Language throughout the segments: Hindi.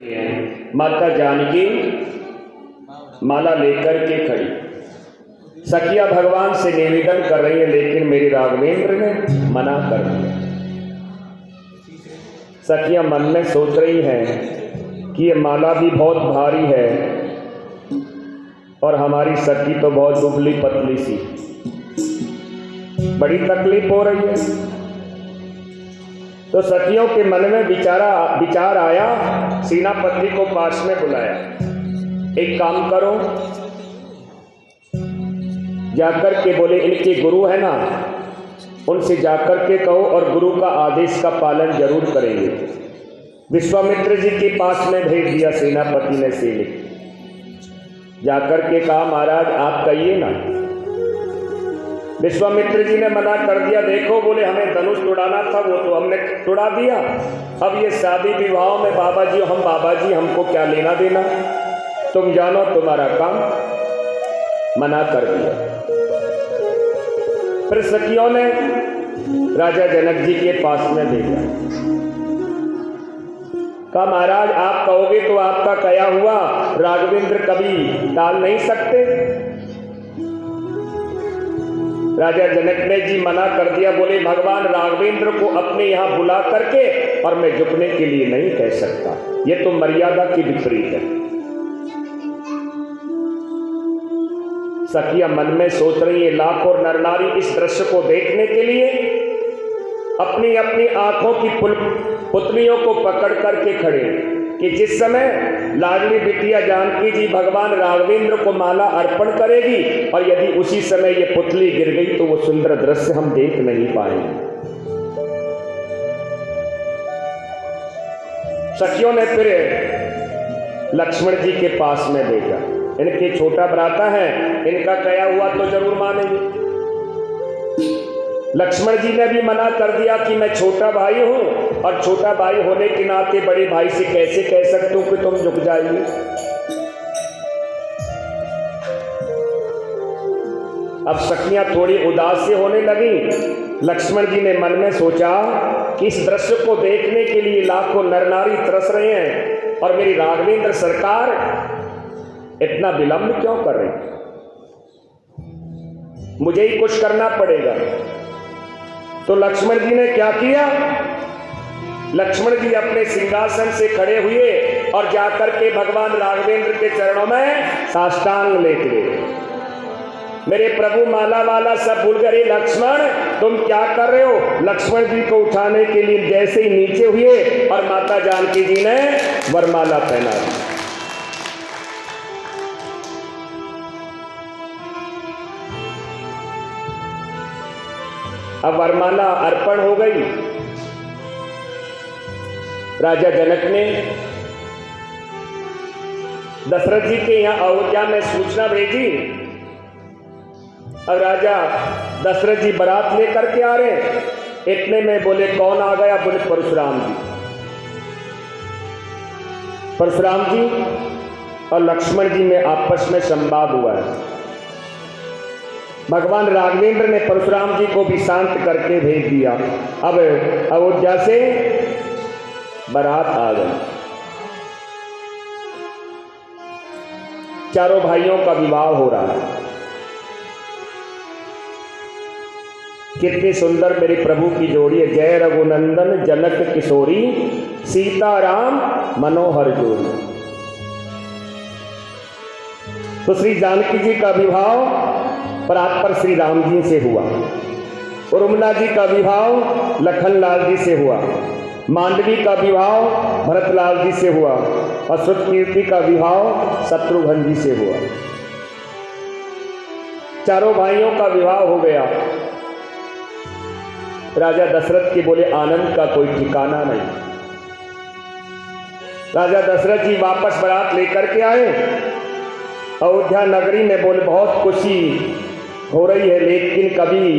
माता जानकी माला लेकर के खड़ी। सखिया भगवान से निवेदन कर रही है, लेकिन मेरे राघवेंद्र ने मना कर दिया। सखिया मन में सोच रही हैं कि ये माला भी बहुत भारी है और हमारी सखी तो बहुत दुबली पतली सी, बड़ी तकलीफ हो रही है। तो सखियों के मन में विचार आया, सेनापति को पास में बुलाया। एक काम करो, जाकर के बोले इनके गुरु है ना, उनसे जाकर के कहो और गुरु का आदेश का पालन जरूर करेंगे। विश्वामित्र जी के पास में भेज दिया सेनापति ने सैनिक। जाकर के कहा महाराज आप कहिए ना। विश्वामित्र जी ने मना कर दिया। देखो बोले हमें धनुष उड़ाना था, वो तो हमने उड़ा दिया। अब ये शादी विवाह में बाबा जी हम बाबा जी, हमको क्या लेना देना, तुम जानो तुम्हारा काम। मना कर दिया। फिर सखियों ने राजा जनक जी के पास में भेजा। कहा महाराज आप कहोगे तो आपका कया हुआ, राघवेंद्र कभी टाल नहीं सकते। राजा जनक ने जी मना कर दिया। बोले भगवान राघवेंद्र को अपने यहां बुला करके और मैं झुकने के लिए नहीं कह सकता, ये तो मर्यादा की विपरीत है। सखिया मन में सोच रही है, लाखों नर नारी इस दृश्य को देखने के लिए अपनी अपनी आंखों की पुतलियों को पकड़ करके खड़े कि जिस समय लाडली बिटिया जानकी जी भगवान राघवेंद्र को माला अर्पण करेगी और यदि उसी समय ये पुतली गिर गई तो वो सुंदर दृश्य हम देख नहीं पाएंगे। सखियों ने फिर लक्ष्मण जी के पास में भेजा। इनके छोटा भ्राता है, इनका कया हुआ तो जरूर मानेंगे। लक्ष्मण जी ने भी मना कर दिया कि मैं छोटा भाई हूं और छोटा भाई होने के नाते बड़े भाई से कैसे कह सकता हूं कि तुम झुक जाइए। अब सखियां थोड़ी उदास से होने लगी। लक्ष्मण जी ने मन में सोचा कि इस दृश्य को देखने के लिए लाखों नर नारी तरस रहे हैं और मेरी राघवेंद्र सरकार इतना विलंब क्यों कर रही, मुझे ही कुछ करना पड़ेगा। तो लक्ष्मण जी ने क्या किया, लक्ष्मण जी अपने सिंहासन से खड़े हुए और जाकर के भगवान राघवेंद्र के चरणों में साष्टांग लेट गए। मेरे प्रभु माला वाला सब भूल गए, लक्ष्मण तुम क्या कर रहे हो। लक्ष्मण जी को उठाने के लिए जैसे ही नीचे हुए और माता जानकी जी ने वरमाला पहना दी। अब वरमाला अर्पण हो गई। राजा जनक ने दशरथ जी के यहां अयोध्या में सूचना भेजी। अब राजा दशरथ जी बारात लेकर के आ रहे। इतने में बोले कौन आ गया, बोले परशुराम जी। परशुराम जी और लक्ष्मण जी में आपस में संवाद हुआ है। भगवान राघवेंद्र ने परशुराम जी को भी शांत करके भेज दिया। अब अयोध्या से बारात आ गई। चारों भाइयों का विवाह हो रहा है। कितनी सुंदर मेरे प्रभु की जोड़ी है। जय रघुनंदन जनक किशोरी, सीताराम मनोहर जोड़ी। तो श्री जानकी जी का विवाह परात्पर श्री राम जी से हुआ। उर्मिला जी का विवाह लखन लाल जी से हुआ। मांडवी का विवाह भरतलाल जी से हुआ और श्रुतकीर्ति का विवाह शत्रुघ्न जी से हुआ। चारों भाइयों का विवाह हो गया। राजा दशरथ के बोले आनंद का कोई ठिकाना नहीं। राजा दशरथ जी वापस बारात लेकर के आए अयोध्या नगरी में। बोले बहुत खुशी हो रही है, लेकिन कभी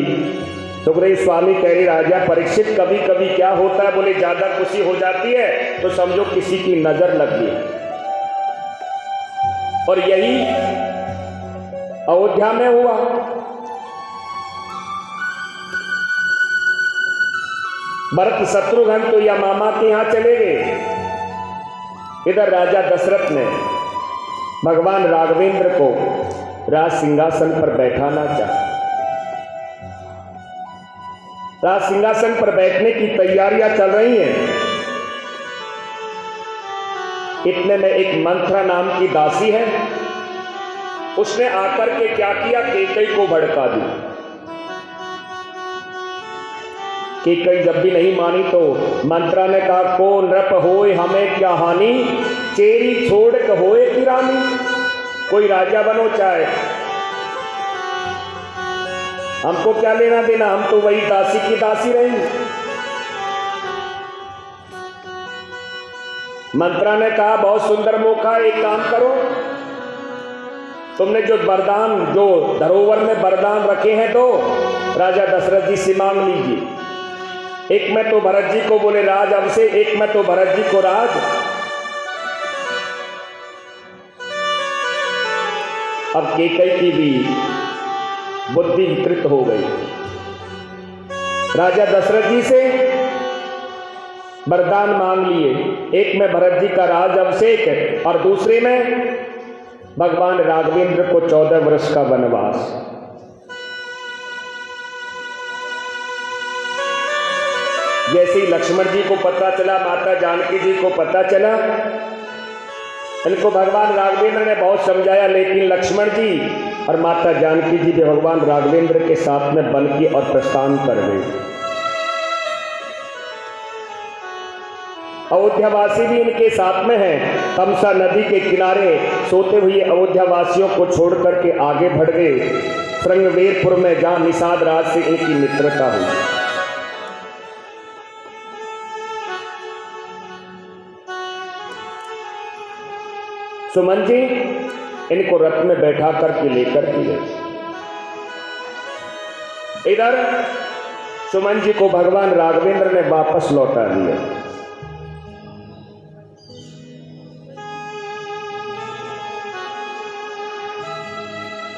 सुग्रीव स्वामी कह रहे राजा परीक्षित कभी कभी क्या होता है, बोले ज्यादा खुशी हो जाती है तो समझो किसी की नजर लग गई। और यही अयोध्या में हुआ। भरत शत्रुघ्न तो या मामा के यहां चले गए इधर राजा दशरथ ने भगवान राघवेंद्र को राज सिंहासन पर बैठाना चाहा। राज सिंहासन पर बैठने की तैयारियां चल रही हैं। इतने में एक मंथरा नाम की दासी है, उसने आकर के क्या किया, कैकेयी को भड़का दी। कैकेयी जब भी नहीं मानी तो मंत्रा ने कहा, को नृप होए हमें क्या हानि, चेरी छोड़ के होए की रानी। कोई राजा बनो चाहे, हमको क्या लेना देना, हम तो वही दासी की दासी रहेंगे। मंत्रा ने कहा, बहुत सुंदर मौका, एक काम करो, तुमने जो वरदान, जो धरोहर में वरदान रखे हैं तो राजा दशरथ जी से मांग लीजिए। एक में तो भरत जी को बोले राज अभिषेक, एक में तो भरत जी को राज। अब कैकेयी की भी बुद्धि विकृत हो गई। राजा दशरथ जी से वरदान मांग लिए, एक में भरत जी का राज अभिषेक और दूसरे में भगवान राघवेंद्र को 14 वर्ष का वनवास। जैसे ही लक्ष्मण जी को पता चला, माता जानकी जी को पता चला, इनको भगवान राघवेंद्र ने बहुत समझाया, लेकिन लक्ष्मण जी और माता जानकी जी भी भगवान राघवेंद्र के साथ में बन के और प्रस्थान कर गए। अयोध्यावासी भी इनके साथ में हैं। तमसा नदी के किनारे सोते हुए अयोध्यावासियों को छोड़ करके आगे बढ़ गए श्रृंगवेरपुर में, जहां निषाद राज से इनकी मित्रता हुई। सुमन जी इनको रथ में बैठा करके लेकर के गए। इधर सुमन जी को भगवान राघवेंद्र ने वापस लौटा दिया।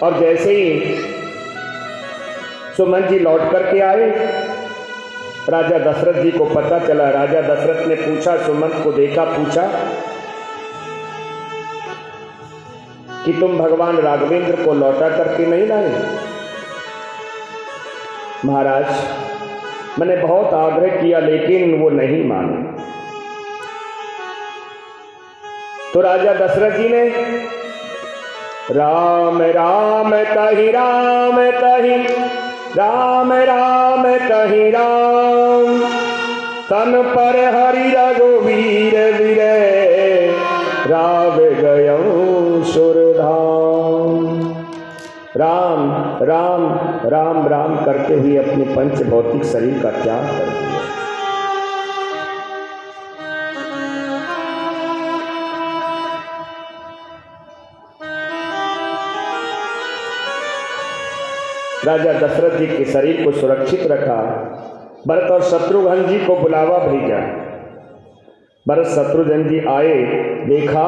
और जैसे ही सुमन जी लौट करके आए, राजा दशरथ जी को पता चला। राजा दशरथ ने पूछा, सुमन को देखा, पूछा कि तुम भगवान राघवेंद्र को लौटा करके नहीं लाए? महाराज, मैंने बहुत आग्रह किया लेकिन वो नहीं माने। तो राजा दशरथ जी ने राम राम कही राम कही, राम राम कही राम, तन पर हरि रघुवीर विरे, राव गयो सुरधाम। राम राम राम राम करते हुए अपने पंच भौतिक शरीर का त्याग कर दिया। राजा दशरथ जी के शरीर को सुरक्षित रखा। भरत और शत्रुघ्न जी को बुलावा भेजा। भरत शत्रुघ्न जी आए, देखा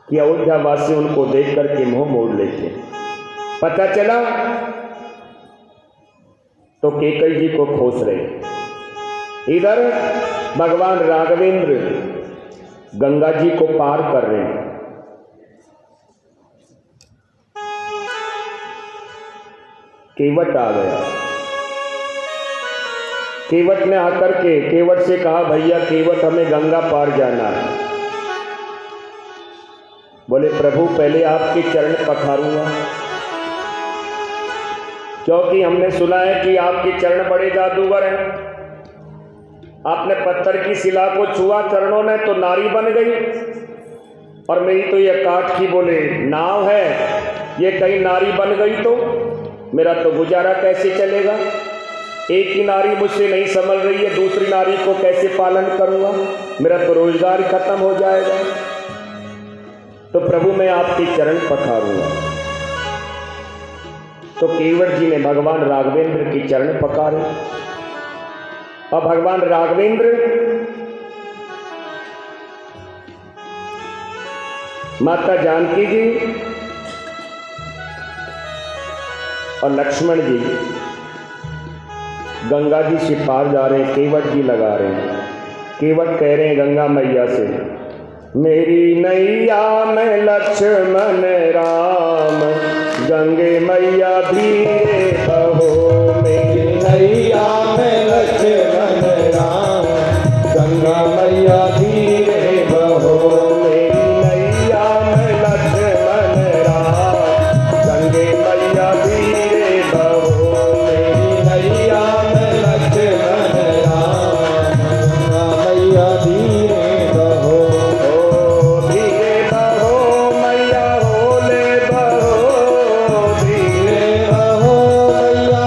कि अयोध्यावासी उनको देख करके मुंह मोड़ लेते। पता चला तो कैकेयी जी को खोस रहे। इधर भगवान राघवेंद्र गंगा जी को पार कर रहे हैं। केवट आ गया। केवट ने आकर के केवट से कहा, भैया केवट, हमें गंगा पार जाना है। बोले, प्रभु पहले आपके चरण पखारूंगा, क्योंकि हमने सुना है कि आपके चरण बड़े जादूगर हैं। आपने पत्थर की शिला को छुआ चरणों ने तो नारी बन गई, और मेरी तो यह काठ की बोले नाव है, ये कहीं नारी बन गई तो मेरा तो गुजारा कैसे चलेगा? एक ही नारी मुझसे नहीं संभल रही है, दूसरी नारी को कैसे पालन करूंगा? मेरा तो रोजगार खत्म हो जाएगा। तो प्रभु मैं आपके चरण पखारूंगा। तो केवट जी ने भगवान राघवेंद्र के चरण पखारे, और भगवान राघवेंद्र माता जानकी जी और लक्ष्मण जी गंगा जी से पार जा रहे हैं। केवट जी लगा रहे हैं। केवट कह रहे हैं गंगा मैया से, मेरी नैया में लक्ष्मण राम, गंगे मैया धीरे बहो। मेरी नैया में लक्ष्मण राम, गंगा मैया धीरे बहो। मेरी नैया में लक्ष्मण राम, गंगे मैया धीरे बहो। मेरी नैया में लक्ष्मण राम, गंगा मैया धीरे बहो। धीरे बहो मैया होले बहो, धीरे बहो मैया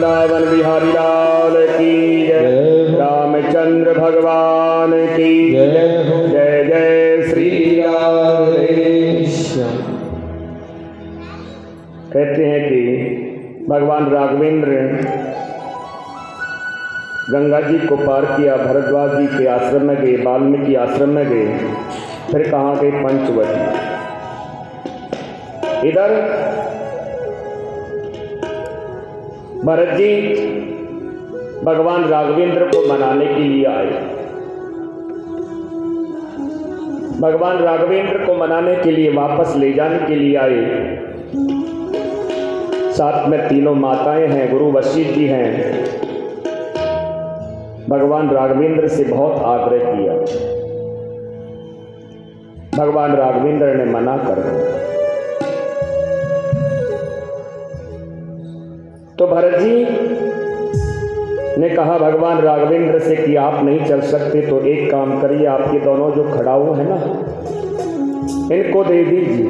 वृंदावन बिहारी लाल की जय। रामचंद्र भगवान की जय हो। जय जय श्री राधे श्याम। कहते हैं कि भगवान राघवेंद्र गंगा जी को पार किया, भरद्वाज जी के आश्रम में गए, वाल्मीकि आश्रम में गए, फिर कहाँ गए? पंचवटी। इधर भरत जी भगवान राघवेंद्र को मनाने के लिए आए। भगवान राघवेंद्र को मनाने के लिए, वापस ले जाने के लिए आए। साथ में तीनों माताएं हैं, गुरु वशिष्ठ जी हैं। भगवान राघवेंद्र से बहुत आग्रह किया, भगवान राघवेंद्र ने मना कर दिया। तो भरत जी ने कहा भगवान राघवेंद्र से कि आप नहीं चल सकते तो एक काम करिए, आपके दोनों जो खड़ा हुआ है ना, इनको दे दीजिए,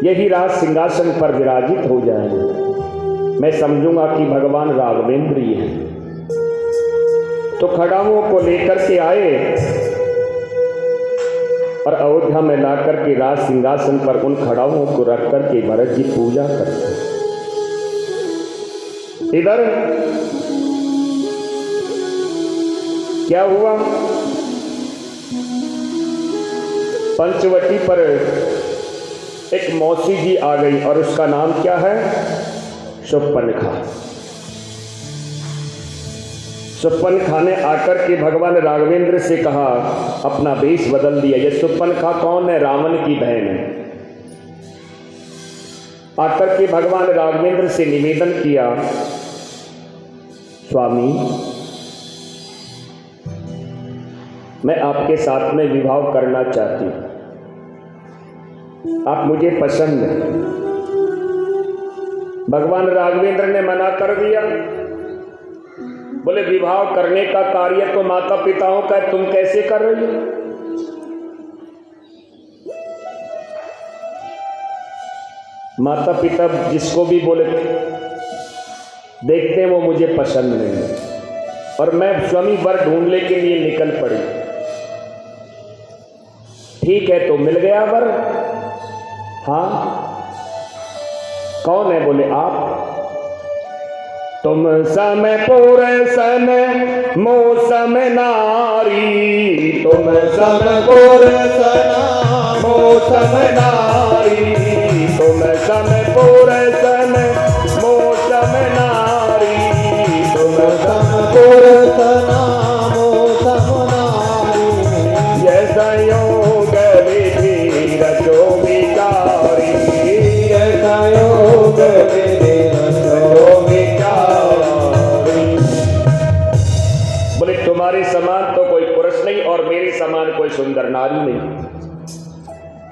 यही राज सिंहासन पर विराजित हो जाएंगे, मैं समझूंगा कि भगवान राघवेंद्र ही है। तो खड़ाओं को लेकर के आए और अयोध्या में लाकर के राज सिंहासन पर उन खड़ाओं को रख करके भरत जी पूजा करते। इधर क्या हुआ? पंचवटी पर एक मौसी जी आ गई और उसका नाम क्या है? शूर्पणखा। शूर्पणखा ने आकर के भगवान राघवेंद्र से कहा, अपना वेश बदल दिया। ये शूर्पणखा कौन है? रावण की बहन है। आकर के भगवान राघवेंद्र से निवेदन किया, स्वामी मैं आपके साथ में विवाह करना चाहती हूं, आप मुझे पसंद हैं। भगवान राघवेंद्र ने मना कर दिया, बोले विवाह करने का कार्य तो माता पिताओं का, तुम कैसे कर रही हो? माता पिता जिसको भी बोले देखते हैं वो मुझे पसंद नहीं है, और मैं स्वामी वर ढूंढने के लिए निकल पड़ी। ठीक है, तो मिल गया वर? हाँ। कौन है? बोले आप। तुम समय पुरसन मौसम नारी, तुम समय पुरसन मौसम नारी, तुम समय पुरसन मौसम नारी, तुम समय पुरसन मौसम नारी, जैसा योग विधि रचो विचारी, जैसा योग विधि रचो विचारी। बोले तुम्हारे समान तो कोई पुरुष नहीं और मेरे समान कोई सुंदर नारी नहीं।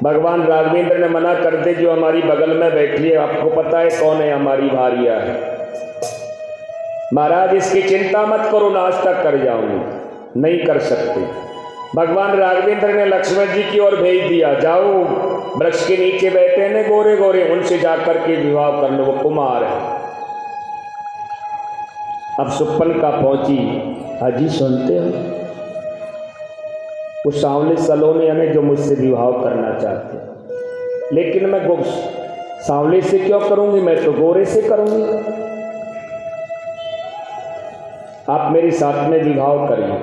भगवान राघवेंद्र ने मना कर दे, जो हमारी बगल में बैठी है आपको पता है कौन है? हमारी भारिया है। महाराज इसकी चिंता मत करो, नाश्ता कर जाऊंगी। नहीं कर सकते। भगवान राघवेंद्र ने लक्ष्मण जी की ओर भेज दिया, जाओ वृक्ष के नीचे बैठे हैं गोरे गोरे, उनसे जाकर के विवाह कर लो, वो कुमार है। अब शूर्पणखा पहुंची, हाजी सुनते हो वो सांवले सलोने हमें जो मुझसे विवाह करना चाहते हैं, लेकिन मैं सांवले से क्यों करूंगी, मैं तो गोरे से करूंगी। आप मेरे साथ में विवाह करिए।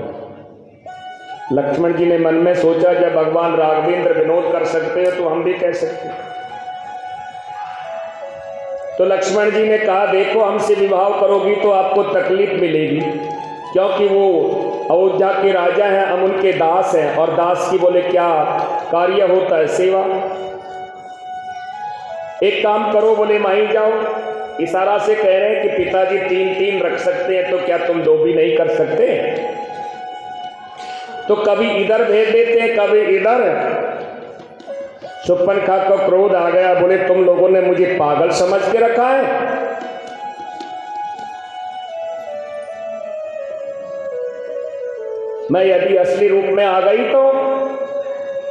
लक्ष्मण जी ने मन में सोचा, जब भगवान राघवेंद्र विनोद कर सकते हो तो हम भी कह सकते हैं। तो लक्ष्मण जी ने कहा, देखो हमसे विवाह करोगी तो आपको तकलीफ मिलेगी, क्योंकि वो अयोध्या के राजा हैं, हम उनके दास हैं, और दास की बोले क्या कार्य होता है? सेवा। एक काम करो, बोले माही जाओ। इशारा से कह रहे हैं कि पिताजी 3-3 रख सकते हैं, तो क्या तुम 2 भी नहीं कर सकते? तो कभी इधर भेज देते हैं, कभी इधर। शूर्पणखा को क्रोध आ गया, बोले तुम लोगों ने मुझे पागल समझ के रखा है। मैं यदि असली रूप में आ गई तो।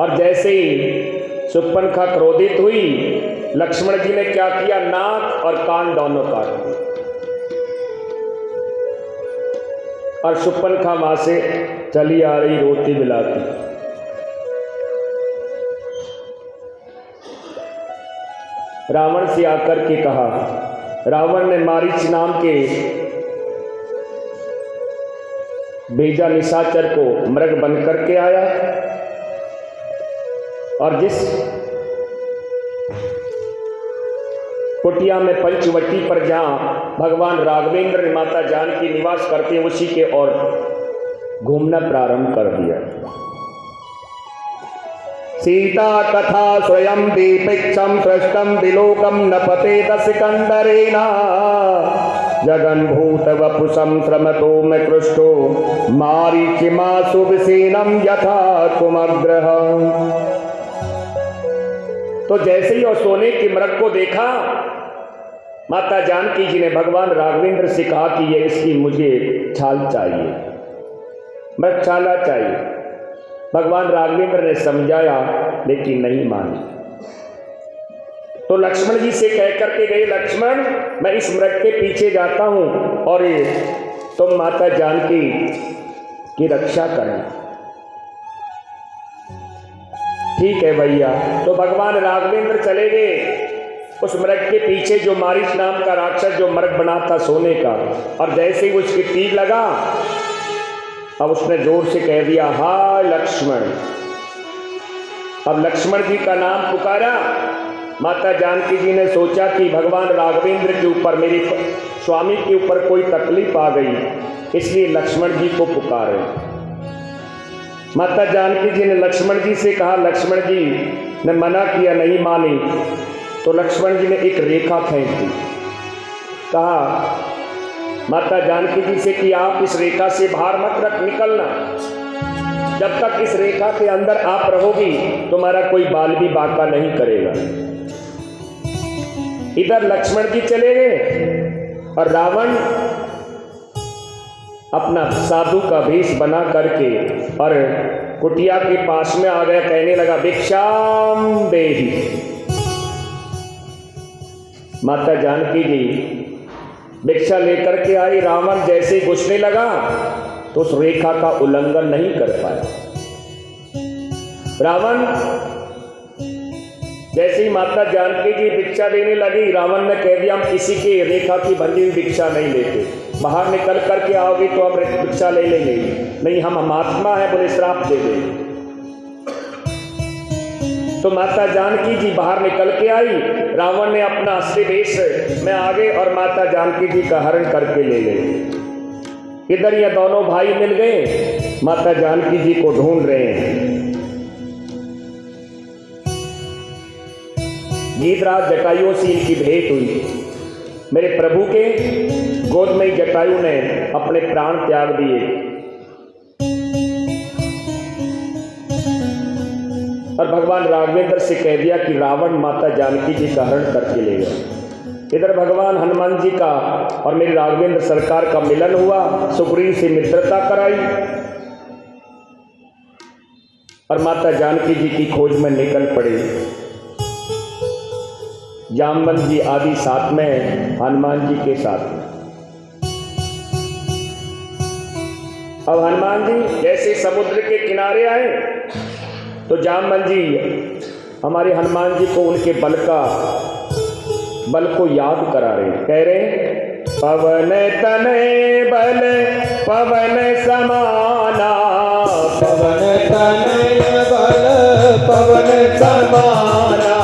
और जैसे ही शूर्पणखा क्रोधित हुई, लक्ष्मण जी ने क्या किया? नाक और कान दोनों काट दिए। और सुपनखा वहां से चली आ रही रोती बिलाती। रावण से आकर के कहा, रावण ने मारीच नाम के भेजा निशाचर को मृग बन करके आया और जिस कुटिया में पंचवटी पर जहां भगवान राघवेंद्र ने माता जानकी निवास करते हैं उसी के ओर घूमना प्रारंभ कर दिया। सीता कथा स्वयं दीपिक्षम सृष्टम विलोकम नपते दशकंदरेना जगन भूत वपुषम श्रमतो में कृष्टो मारीचिमा सुविसेनम यथा कुमग्रह। तो जैसे ही और सोने के मृग को देखा, माता जानकी जी ने भगवान राघवेंद्र से कहा कि ये इसकी मुझे छाल चाहिए, मृग छाला चाहिए। भगवान राघवेंद्र ने समझाया लेकिन नहीं मानी। तो लक्ष्मण जी से कह करके गए, लक्ष्मण मैं इस मृग के पीछे जाता हूं और तुम माता जानकी की रक्षा करें। ठीक है भैया। तो भगवान राघवेंद्र चले गए उस मृग के पीछे, जो मारीच नाम का राक्षस जो मृग बना था सोने का, और जैसे ही उसकी तीर लगा, अब उसने जोर से कह दिया, हाय लक्ष्मण। अब लक्ष्मण जी का नाम पुकारा। माता जानकी जी ने सोचा कि भगवान राघवेंद्र के ऊपर, मेरे स्वामी के ऊपर कोई तकलीफ आ गई, इसलिए लक्ष्मण जी को पुकारे। माता जानकी जी ने लक्ष्मण जी से कहा, लक्ष्मण जी ने मना किया, नहीं मानी। तो लक्ष्मण जी ने एक रेखा खींच दी। कहा माता जानकी जी से कि आप इस रेखा से बाहर मत निकलना, जब तक इस रेखा के अंदर आप रहोगी तुम्हारा कोई बाल भी बांका नहीं करेगा। इधर लक्ष्मण जी चले गए और रावण अपना साधु का वेश बना करके और कुटिया के पास में आ गया, कहने लगा, भिक्षाम देहि। माता जानकी जी भिक्षा लेकर के आई। रावण जैसे घुसने लगा तो उस रेखा का उल्लंघन नहीं कर पाया। रावण जैसे ही माता जानकी जी भिक्षा देने लगी, रावण ने कह दिया, हम किसी की रेखा की बंधी हुई भिक्षा नहीं लेते, बाहर निकल करके आओगी तो हम भिक्षा ले लेंगे, नहीं हम महात्मा है, बोले श्राप दे देंगे। तो माता जानकी जी बाहर निकल के आई। रावण ने अपना असली वेश में आ गए और माता जानकी जी का हरण करके ले गए। इधर ये दोनों भाई मिल गए, माता जानकी जी को ढूंढ रहे हैं। गीतराज जटायुओं से इनकी भेंट हुई। मेरे प्रभु के गोद में जटायु ने अपने प्राण त्याग दिए और भगवान राघवेंद्र से कह दिया कि रावण माता जानकी जी का हरण करके ले गया। इधर भगवान हनुमान जी का और मेरे राघवेंद्र सरकार का मिलन हुआ, सुग्रीव से मित्रता कराई और माता जानकी जी की खोज में निकल पड़े। जामवंत जी आदि साथ में, हनुमान जी के साथ में। अब हनुमान जी जैसे समुद्र के किनारे आए तो जामवंत जी हमारे हनुमान जी को उनके बल को याद करा रहे, कह रहे, पवन तनय बल पवन समाना, पवन तनय बल पवन समाना,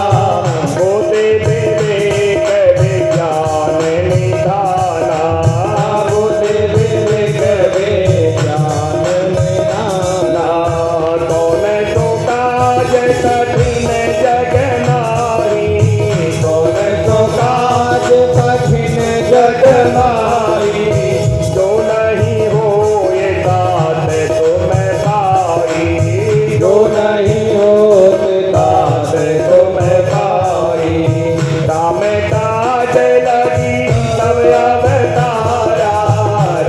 होते विवेक विज्ञान निधाना, होते विवेक विज्ञान निधाना, कौन तो काज कठिन जग नारी, कौन तो काज कठिन जग नारी, जो नहीं होए तात तुम भाई, जो नहीं होत तात तुम भाई, राम काज लगी तब अवतारा,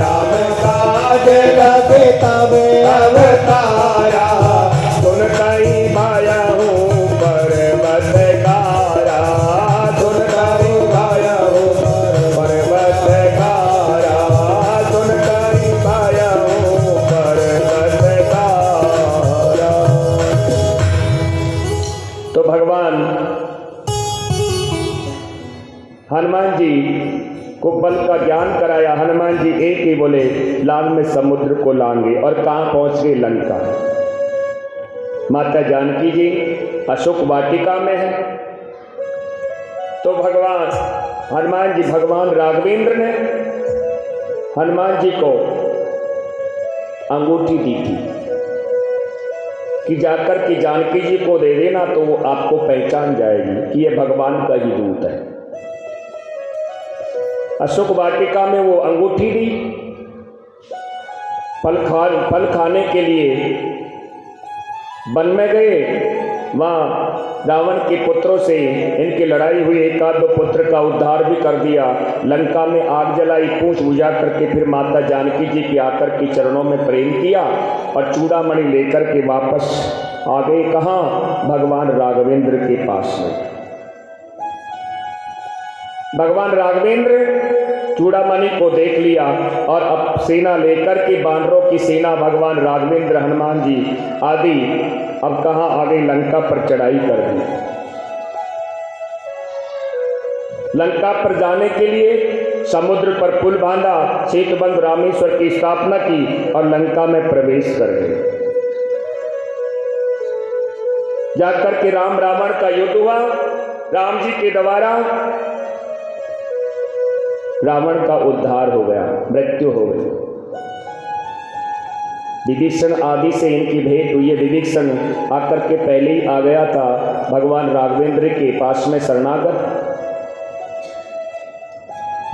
राम काज लगे तब अवतारा, सुन कहीं भाया हूँ पर्वत गारा, सुन कहीं भाया हो पर्वत गारा। हनुमान जी को बल का ज्ञान कराया। हनुमान जी एक ही बोले, लांग में समुद्र को लांगे, और कहाँ पहुंच गए? लंका। माता जानकी जी अशोक वाटिका में है, तो भगवान हनुमान जी, भगवान राघवेंद्र ने हनुमान जी को अंगूठी दी थी कि जाकर के जानकी जी को दे देना, तो वो आपको पहचान जाएगी कि ये भगवान का ही दूत है। अशोक वाटिका में वो अंगूठी दी। फल खाने के लिए वन में गए। वहाँ रावण के पुत्रों से इनकी लड़ाई हुई, एक आध दो पुत्र का उद्धार भी कर दिया। लंका में आग जलाई, पूछ बुझा करके फिर माता जानकी जी के आकर के चरणों में प्रेम किया और चूड़ामणि लेकर के वापस आ गए। कहाँ? भगवान राघवेंद्र के पास में। भगवान राघवेंद्र चूड़ामणि को देख लिया और अब सेना लेकर के, बानरों की सेना, भगवान राघवेंद्र, हनुमान जी आदि अब कहाँ आ गई? लंका पर चढ़ाई कर दी। लंका पर जाने के लिए समुद्र पर पुल बांधा, सेतुबंध रामेश्वर की स्थापना की और लंका में प्रवेश कर गए। जाकर के राम रावण का युद्ध हुआ। राम जी के द्वारा रावण का उद्धार हो गया, मृत्यु हो गई। विभीषण आदि से इनकी भेंट हुई है। विभीषण आकर के पहले ही आ गया था भगवान राघवेंद्र के पास में शरणागत।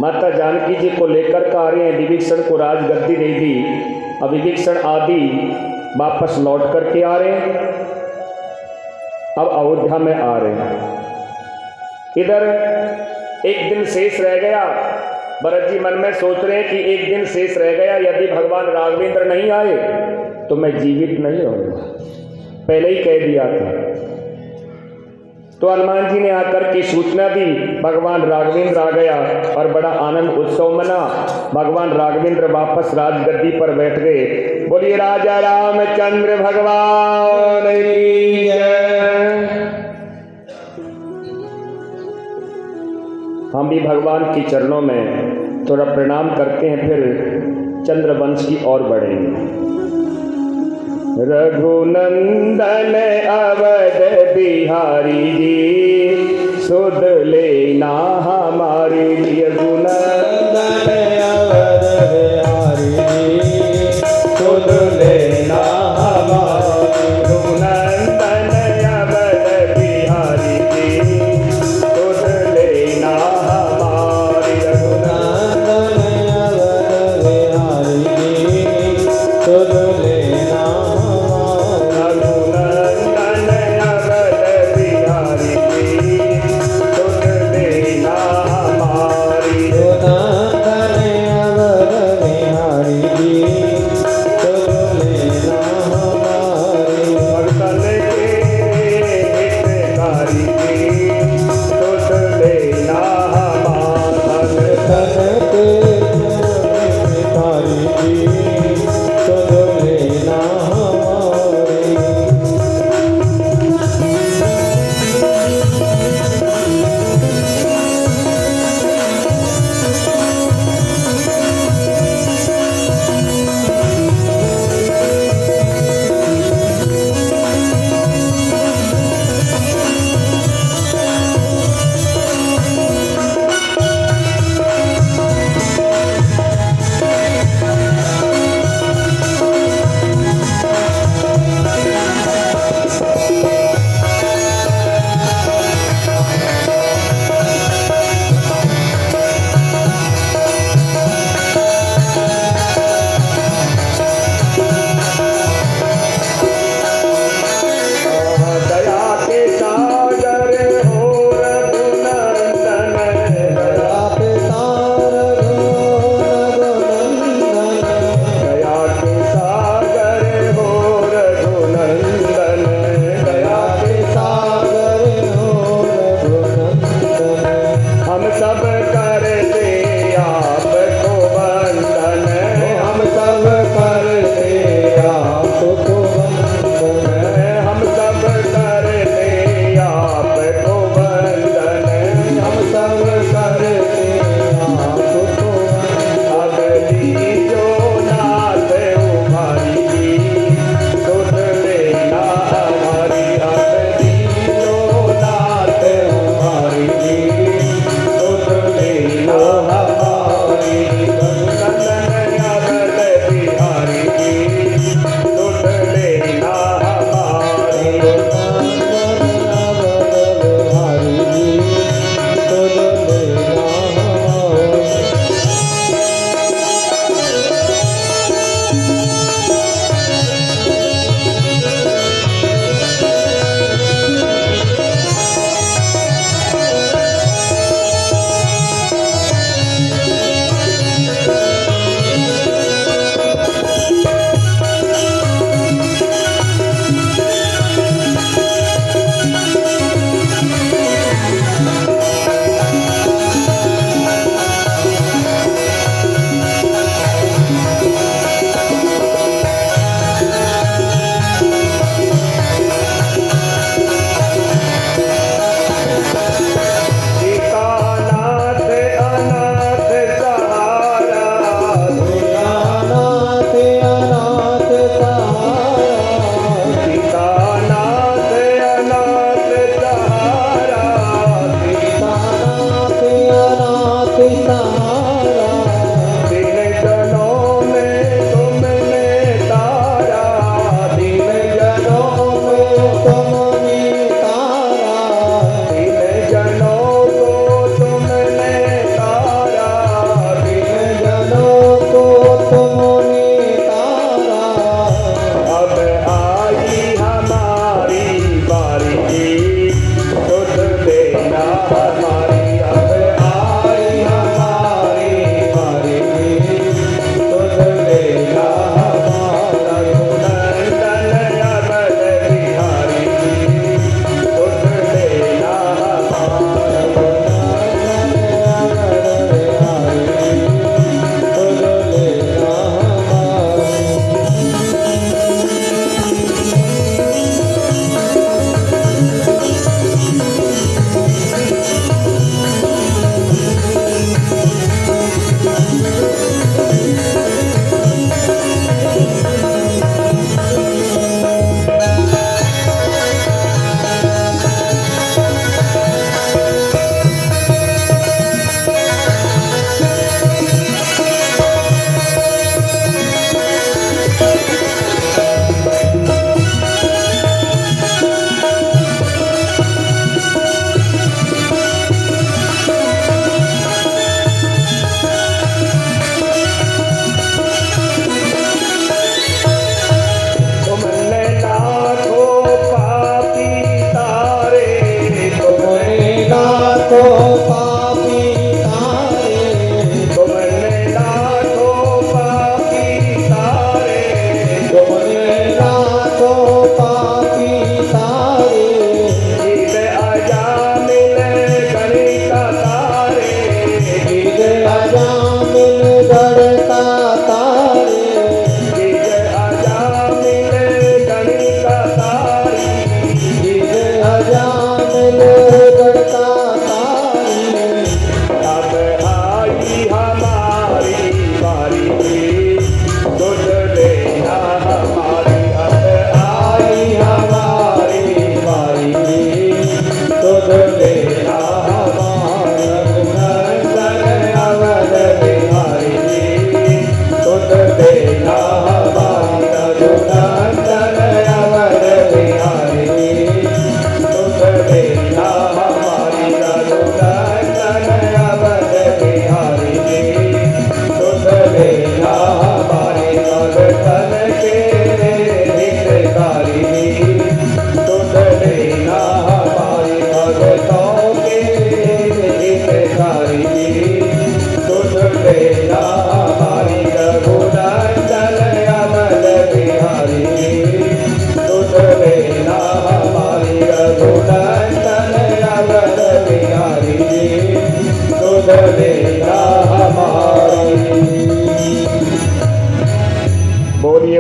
माता जानकी जी को लेकर के आ रहे हैं, विभीषण को राजगद्दी दे दी। अब विभीषण आदि वापस लौट करके आ रहे हैं, अब अयोध्या में आ रहे हैं। इधर एक दिन शेष रह गया। भरत जी मन में सोच रहे हैं कि एक दिन शेष रह गया, यदि भगवान राघवेंद्र नहीं आए तो मैं जीवित नहीं होऊंगा, पहले ही कह दिया था। तो हनुमान जी ने आकर के सूचना दी, भगवान राघवेंद्र आ गया और बड़ा आनंद उत्सव मना। भगवान राघवेंद्र वापस राजगद्दी पर बैठ गए। बोलिए राजा रामचंद्र भगवान की जय। हम भी भगवान के चरणों में थोड़ा प्रणाम करते हैं, फिर चंद्रवंश की ओर बढ़ेंगे। रघुनंदन अवध बिहारी जी, सुध लेना हमारी। रघुनंदन अवध बिहारी जी, सुध लेना हमारी। रघुनंदन अवध बिहारी जी, सुध लेना हमारी। रघुनंदन अवध बिहारी जी, सुध लेना हमारी। रघुनंदन अवध बिहारी जी, सुध लेना हमारी। रघुनंदन अवध बिहारी जी, सुध लेना हमारी। भक्तन के हितकारी जी, सुध लेना हमारी। भक्तन के हितकारी जी, सुध लेना हमारी। दया के सागर हो रघुनंदन, दया के सागर हो रघुनंदन। दया के सागर हो रघुनंदन, दया के सागर हो रघुनंदन। हम सब करते आपको वंदन, हम सब करते आपको वंदन। हम सब करते आपको वंदन, हम सब करते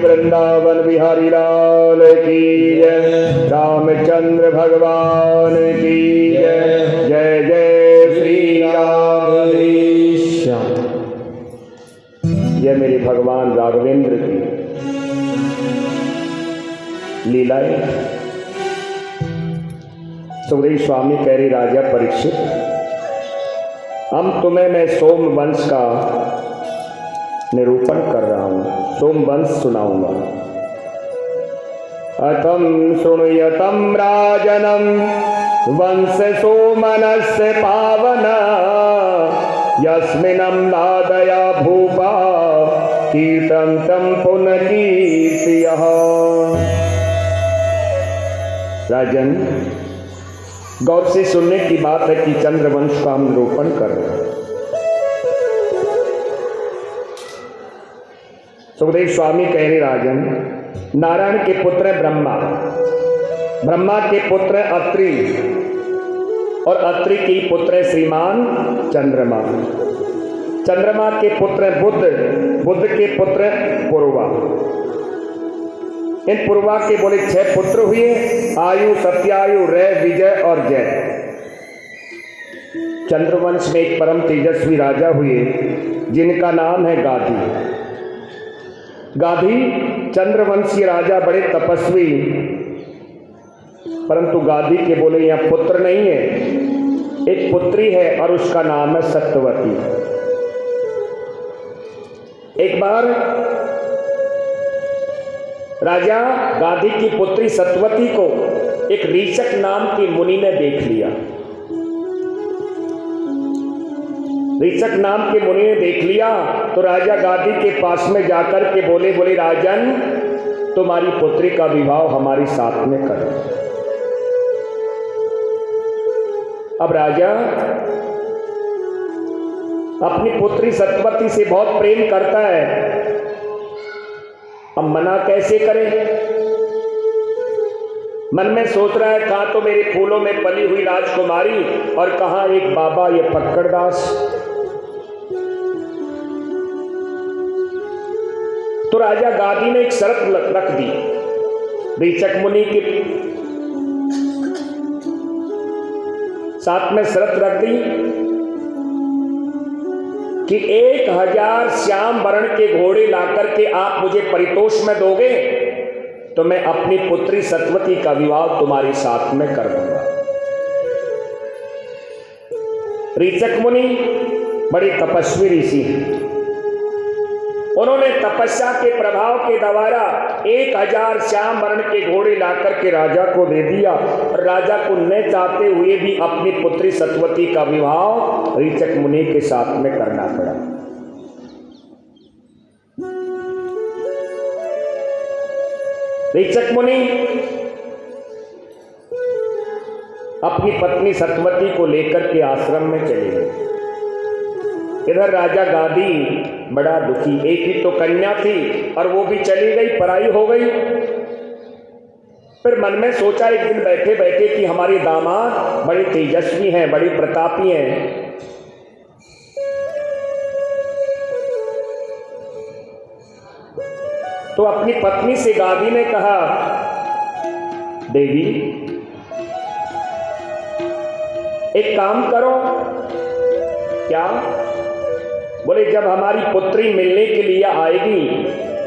वृंदावन बिहारी लाल की जय, रामचंद्र भगवान की जय। जय जय श्री राम। श्याम। यह मेरे भगवान राघवेंद्र की लीलाएं। सुखदेव स्वामी कह रहे राजा परीक्षित, हम तुम्हें मैं सोमवंश का निरूपण कर रहा हूं, सोमवंश सुनाऊंगा। अतम शृणुयतम राजनम वंश सोमनस्य पावन, यस्मिनं लादया भूपा कीर्तन्तं पुनर्कीर्तयः। राजन, गौर से सुनने की बात है कि चंद्रवंश का हम निरूपण कर रहे हैं। सुखदेव स्वामी कह रहे राजन, नारायण के पुत्र ब्रह्मा, ब्रह्मा के पुत्र अत्रि और अत्रि के पुत्र श्रीमान चंद्रमा, चंद्रमा के पुत्र बुध, बुध के पुत्र पूर्वा। इन पूर्वा के बोले 6 पुत्र हुए, आयु, सत्यायु, रे, विजय और जय। चंद्रवंश में एक परम तेजस्वी राजा हुए जिनका नाम है गाधी। गाधी चंद्रवंशी राजा, बड़े तपस्वी, परंतु गाधी के बोले यहाँ पुत्र नहीं है, एक पुत्री है और उसका नाम है सत्यवती। एक बार राजा गाधी की पुत्री सत्यवती को एक ऋषक नाम के मुनि ने देख लिया। ऋषक नाम के मुनि ने देख लिया तो राजा गादी के पास में जाकर के बोले राजन, तुम्हारी पुत्री का विवाह हमारे साथ में करो। अब राजा अपनी पुत्री सत्यवती से बहुत प्रेम करता है, अब मना कैसे करे? मन में सोच रहा है, कहां तो मेरे फूलों में पली हुई राजकुमारी और कहां एक बाबा ये पक्कड़दास। तो राजा गादी ने एक शर्त रख दी ऋषक मुनि के साथ में, शर्त रख दी कि 1000 श्याम वर्ण के घोड़े लाकर के आप मुझे परितोष में दोगे तो मैं अपनी पुत्री सत्यवती का विवाह तुम्हारे साथ में कर दूंगा। ऋषक मुनि बड़े तपस्वी ऋषि हैं, उन्होंने तपस्या के प्रभाव के द्वारा 1000 श्याम वर्ण के घोड़े लाकर के राजा को दे दिया और राजा को न चाहते हुए भी अपनी पुत्री सत्यवती का विवाह ऋषक मुनि के साथ में करना पड़ा। ऋषक मुनि अपनी पत्नी सत्यवती को लेकर के आश्रम में चले गए। इधर राजा गादी बड़ा दुखी, एक ही तो कन्या थी और वो भी चली गई, पराई हो गई। फिर मन में सोचा एक दिन बैठे बैठे कि हमारे दामाद बड़े तेजस्वी हैं, बड़े प्रतापी हैं, तो अपनी पत्नी से गादी ने कहा, देवी एक काम करो। क्या? बोले जब हमारी पुत्री मिलने के लिए आएगी,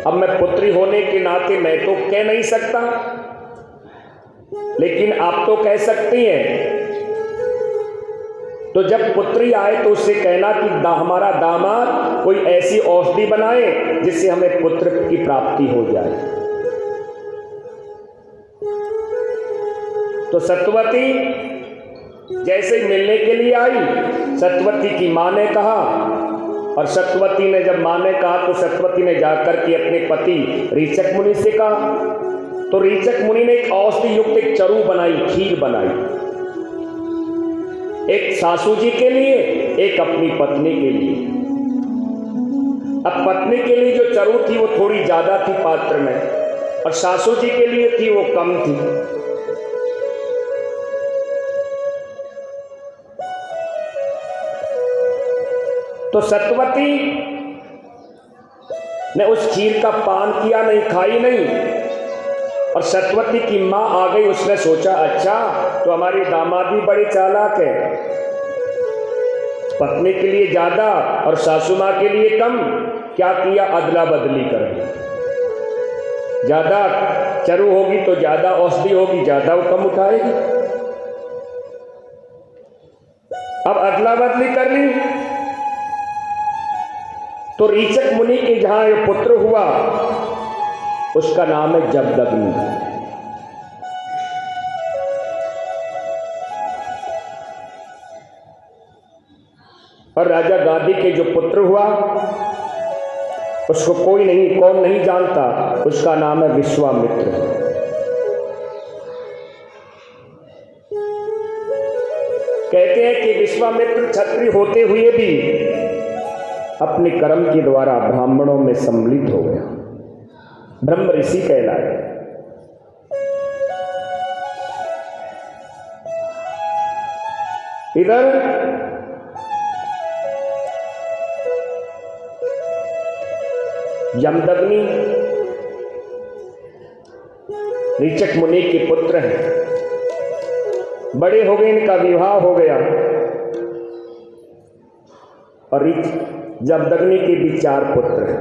अब मैं पुत्री होने के नाते मैं तो कह नहीं सकता, लेकिन आप तो कह सकती हैं। तो जब पुत्री आए तो उससे कहना कि हमारा दामाद कोई ऐसी औषधि बनाए जिससे हमें पुत्र की प्राप्ति हो जाए। तो सत्यवती जैसे ही मिलने के लिए आई, सत्यवती की मां ने कहा, और सत्यवती ने जब मां ने कहा तो सत्यवती ने जाकर के अपने पति ऋषक मुनि से कहा। तो ऋषक मुनि ने एक औषधि युक्त एक चरू बनाई, खीर बनाई, एक सासू जी के लिए, एक अपनी पत्नी के लिए। अब पत्नी के लिए जो चरू थी वो थोड़ी ज्यादा थी पात्र में, और सासू जी के लिए थी वो कम थी। तो सत्यवती ने उस खीर का पान किया नहीं, खाई नहीं। और सत्यवती की माँ आ गई, उसने सोचा अच्छा तो हमारे दामाद भी बड़े चालाक है, पत्नी के लिए ज्यादा और सासू माँ के लिए कम। क्या किया, अदला बदली कर दी। ज्यादा चरू होगी तो ज्यादा औषधि होगी, ज्यादा वो कम उठाएगी। अब अदला बदली कर ली तो रीचक मुनि के जहां ये पुत्र हुआ उसका नाम है जमदग्नि। और राजा गादी के जो पुत्र हुआ उसको कोई नहीं, कौन नहीं जानता, उसका नाम है विश्वामित्र। कहते हैं कि विश्वामित्र क्षत्रिय होते हुए भी अपने कर्म के द्वारा ब्राह्मणों में सम्मिलित हो गया, ब्रह्म ऋषि कहलाए। इधर जमदग्नि रीचक मुनि के पुत्र हैं, बड़े हो गए, इनका विवाह हो गया। और जमदग्नि के भी 4 पुत्र हैं।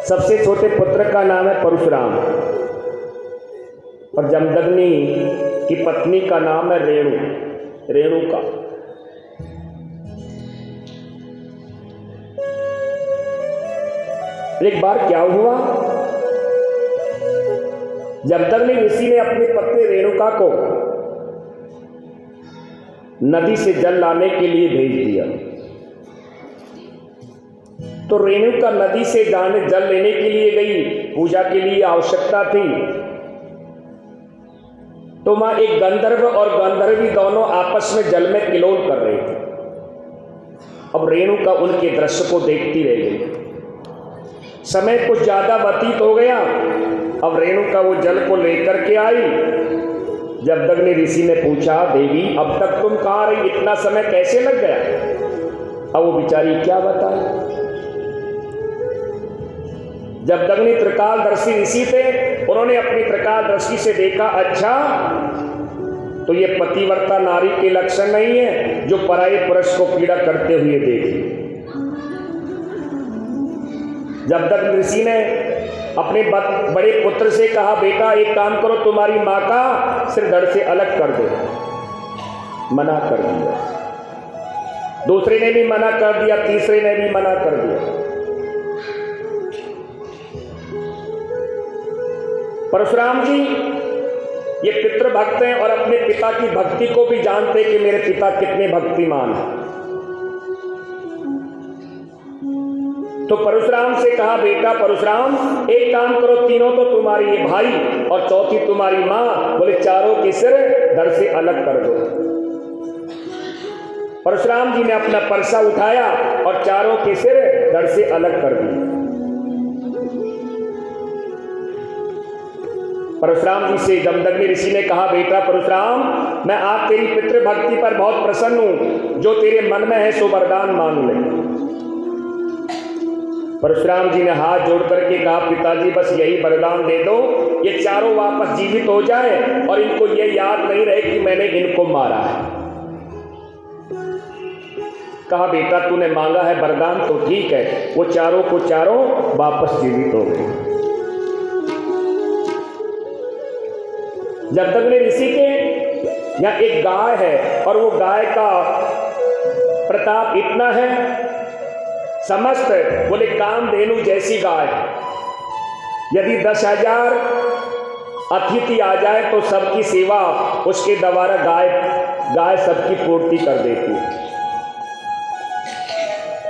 सबसे छोटे पुत्र का नाम है परशुराम और जमदग्नि की पत्नी का नाम है रेणुका। एक बार क्या हुआ, जमदग्नि ऋषि ने अपनी पत्नी रेणुका को नदी से जल लाने के लिए भेज दिया। तो रेणुका नदी से जल लेने के लिए गई, पूजा के लिए आवश्यकता थी। तो वहां एक गंधर्व और गंधर्वी दोनों आपस में जल में किलोल कर रहे थे। अब रेणुका उनके दृश्य को देखती रह गई। समय कुछ ज्यादा व्यतीत हो गया। अब रेणुका वो जल को लेकर के आई। जमदग्नि ऋषि ने पूछा, देवी अब तक तुम कहाँ रही, इतना समय कैसे लग गया? अब वो बेचारी क्या बताए। जमदग्नि त्रिकालदर्शी ऋषि थे, उन्होंने अपनी त्रिकालदर्शी से देखा, अच्छा तो ये पतिव्रता नारी के लक्षण नहीं है जो पराये पुरुष को पीड़ा करते हुए देखे। जमदग्नि ऋषि ने अपने बड़े पुत्र से कहा, बेटा एक काम करो, तुम्हारी माँ का सिर धड़ से अलग कर दो। मना कर दिया। दूसरे ने भी मना कर दिया, तीसरे ने भी मना कर दिया। परशुराम जी ये पितृभक्त हैं और अपने पिता की भक्ति को भी जानते कि मेरे पिता कितने भक्तिमान हैं। तो परशुराम से कहा, बेटा परशुराम एक काम करो, तीनों तो तुम्हारी ये भाई और चौथी तुम्हारी माँ, बोले चारों के सिर धड़ से अलग कर दो। परशुराम जी ने अपना परसा उठाया और चारों के सिर धड़ से अलग कर दिए। परशुराम जी से जमदग्नि ऋषि ने कहा, बेटा परशुराम मैं आप तेरी पितृभक्ति पर बहुत प्रसन्न हूं, जो तेरे मन में है सो वरदान मांग ले। परशुराम जी ने हाथ जोड़ करके कहा, पिताजी बस यही वरदान दे दो, ये चारों वापस जीवित हो जाए और इनको ये याद नहीं रहे कि मैंने इनको मारा है। कहा, बेटा तूने मांगा है वरदान तो ठीक है। वो चारों को चारों वापस जीवित हो गए। जमदग्नि ऋषि के यहाँ एक गाय है और वो गाय का प्रताप इतना है, समस्त बोले कामधेनु जैसी गाय। यदि 10,000 अतिथि आ जाए तो सबकी सेवा उसके द्वारा गाय सबकी पूर्ति कर देती है।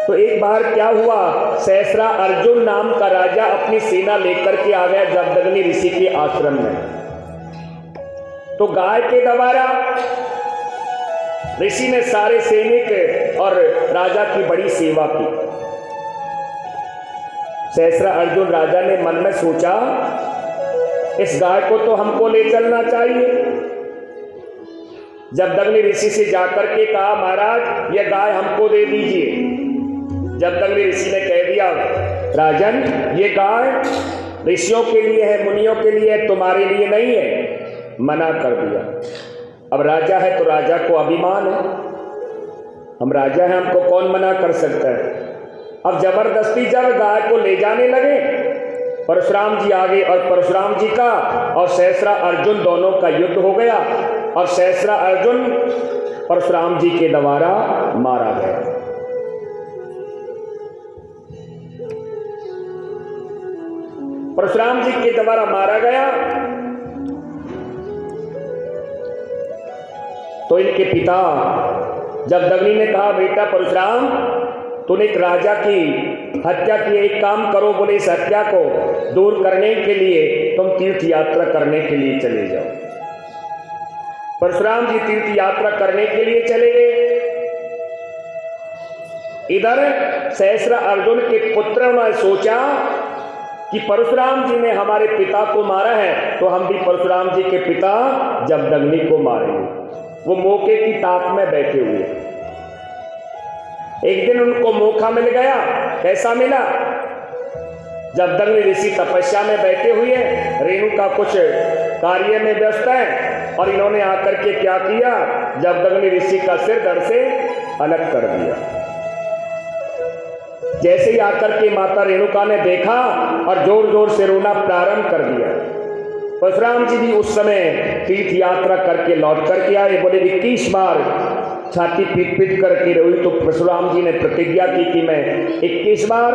तो एक बार क्या हुआ, सहस्रा अर्जुन नाम का राजा अपनी सेना लेकर के आ गया जमदग्नि ऋषि के आश्रम में। तो गाय के द्वारा ऋषि ने सारे सैनिक और राजा की बड़ी सेवा की। सहस्रा अर्जुन राजा ने मन में सोचा, इस गाय को तो हमको ले चलना चाहिए। जमदग्नि ऋषि से जाकर के कहा, महाराज यह गाय हमको दे दीजिए। जमदग्नि ऋषि ने कह दिया, दिया, राजन ये गाय ऋषियों के लिए है, मुनियों के लिए है, तुम्हारे लिए नहीं है। मना कर दिया। अब राजा है तो राजा को अभिमान है, हम राजा हैं, हमको कौन मना कर सकता है। अब जबरदस्ती जब गाय को ले जाने लगे, परशुराम जी आगे और परशुराम जी का और सहस्रा अर्जुन दोनों का युद्ध हो गया और सहस्रा अर्जुन परशुराम जी के द्वारा मारा गया। परशुराम जी के द्वारा मारा गया तो इनके पिता जब दगनी ने कहा, बेटा परशुराम तूने एक राजा की हत्या की, एक काम करो, बोले इस हत्या को दूर करने के लिए तुम तीर्थ यात्रा करने के लिए चले जाओ। परशुराम जी तीर्थ यात्रा करने के लिए चले गए। इधर सहस्रा अर्जुन के पुत्रों ने सोचा कि परशुराम जी ने हमारे पिता को मारा है तो हम भी परशुराम जी के पिता जमदग्नि को मारेंगे। वो मौके की ताक में बैठे हुए। एक दिन उनको मौका मिल गया। कैसा मिला? जमदग्नि ऋषि तपस्या में बैठे हुए, रेणुका कुछ कार्य में व्यस्त है और इन्होंने आकर के क्या किया, जमदग्नि ऋषि का सिर धड़ से अलग कर दिया। जैसे ही आकर के माता रेणुका ने देखा और जोर जोर से रोना प्रारंभ कर दिया। परशुराम जी भी उस समय तीर्थ यात्रा करके लौट करके आए। बोले 21 बार छाती पीट पीट करके रोई तो परशुराम जी ने प्रतिज्ञा की कि मैं 21 बार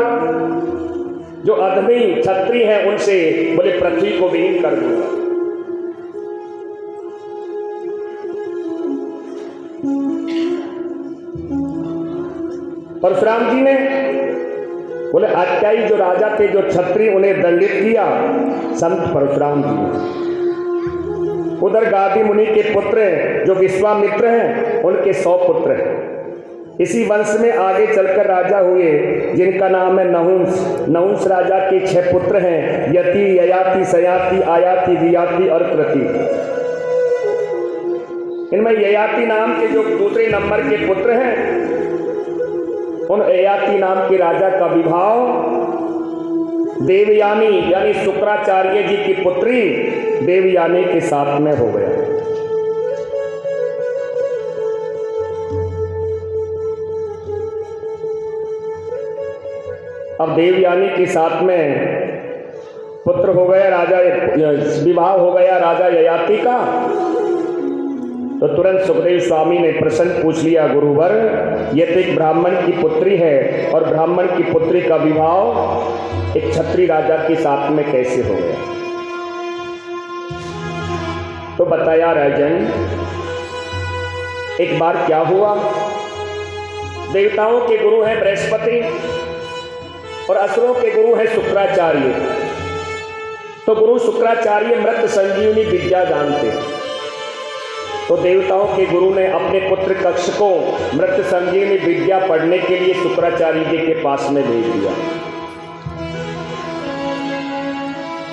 जो अधमी क्षत्रिय हैं उनसे बोले पृथ्वी को विहीन कर दूंगा। परशुराम जी ने बोले अत्याई जो राजा थे, जो क्षत्रिय, उन्हें दंडित किया संत परशुराम जी। उधर गादी मुनि के पुत्र जो विश्वामित्र हैं उनके 100 पुत्र हैं। इसी वंश में आगे चलकर राजा हुए जिनका नाम है नहुंस। नहुंस राजा के 6 पुत्र हैं, यति, ययाति, सयाति, आयाति, वियाति और कृति। इनमें ययाति नाम के जो दूसरे नंबर के पुत्र हैं, उन ययाति नाम के राजा का विवाह देवयानी यानी शुक्राचार्य जी की पुत्री देवयानी के साथ में हो गया। अब देवयानी के साथ में पुत्र हो गया, राजा विवाह हो गया राजा ययाति का। तो तुरंत सुखदेव स्वामी ने प्रश्न पूछ लिया, गुरुवर ये तो एक ब्राह्मण की पुत्री है और ब्राह्मण की पुत्री का विवाह एक क्षत्रिय राजा के साथ में कैसे हो गया? तो बताया राजन, एक बार क्या हुआ, देवताओं के गुरु हैं बृहस्पति और असुरों के गुरु हैं शुक्राचार्य। तो गुरु शुक्राचार्य मृत संजीवनी विद्या जानते हैं। तो देवताओं के गुरु ने अपने पुत्र कक्ष को मृत संजीवनी विद्या पढ़ने के लिए शुक्राचार्य जी के पास में भेज दिया।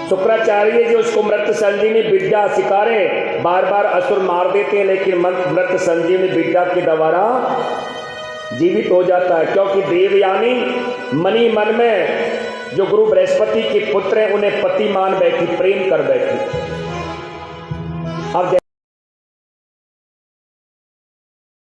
शुक्राचार्य जी उसको मृत संजीवनी विद्या सिखा रहे। बार बार असुर मार देते हैं लेकिन मृत संजीवनी विद्या के द्वारा जीवित हो जाता है, क्योंकि देवयानी मनी मन में जो गुरु बृहस्पति के पुत्र हैं उन्हें पति मान बैठी, प्रेम कर बैठी। अब